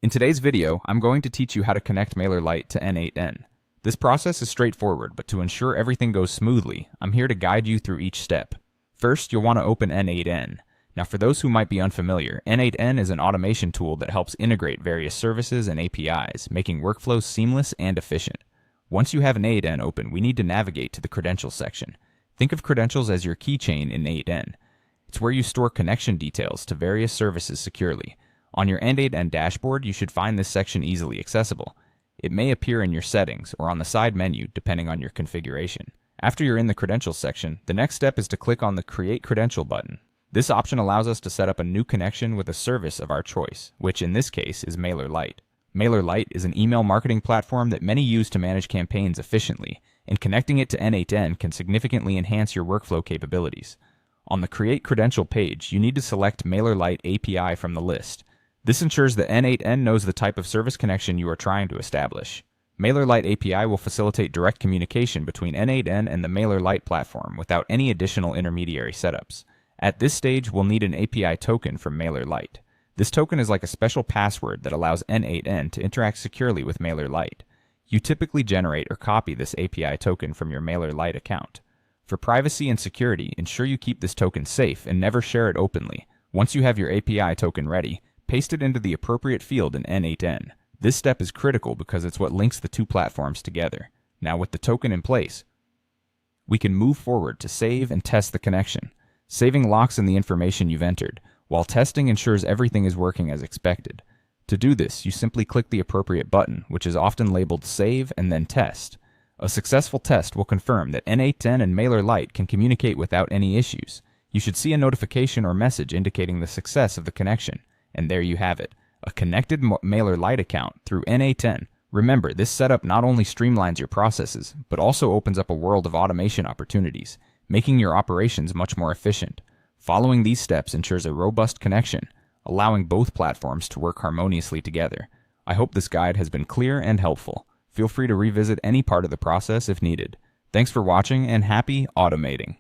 In today's video, I'm going to teach you how to connect MailerLite to n8n. This process is straightforward, but to ensure everything goes smoothly, I'm here to guide you through each step. First, you'll want to open n8n. Now, for those who might be unfamiliar, n8n is an automation tool that helps integrate various services and APIs, making workflows seamless and efficient. Once you have n8n open, we need to navigate to the credentials section. Think of credentials as your keychain in n8n. It's where you store connection details to various services securely. On your n8n dashboard, you should find this section easily accessible. It may appear in your settings or on the side menu depending on your configuration. After you're in the credentials section, the next step is to click on the Create Credential button. This option allows us to set up a new connection with a service of our choice, which in this case is MailerLite. MailerLite is an email marketing platform that many use to manage campaigns efficiently, and connecting it to n8n can significantly enhance your workflow capabilities. On the Create Credential page, you need to select MailerLite API from the list. This ensures that n8n knows the type of service connection you are trying to establish. MailerLite API will facilitate direct communication between n8n and the MailerLite platform without any additional intermediary setups. At this stage, we'll need an API token from MailerLite. This token is like a special password that allows n8n to interact securely with MailerLite. You typically generate or copy this API token from your MailerLite account. For privacy and security, ensure you keep this token safe and never share it openly. Once you have your API token ready, paste it into the appropriate field in n8n. This step is critical because it's what links the two platforms together. Now with the token in place, we can move forward to save and test the connection. Saving locks in the information you've entered, while testing ensures everything is working as expected. To do this, you simply click the appropriate button, which is often labeled Save and then Test. A successful test will confirm that n8n and MailerLite can communicate without any issues. You should see a notification or message indicating the success of the connection. And there you have it, a connected MailerLite account through n8n. Remember, this setup not only streamlines your processes, but also opens up a world of automation opportunities, making your operations much more efficient. Following these steps ensures a robust connection, allowing both platforms to work harmoniously together. I hope this guide has been clear and helpful. Feel free to revisit any part of the process if needed. Thanks for watching and happy automating.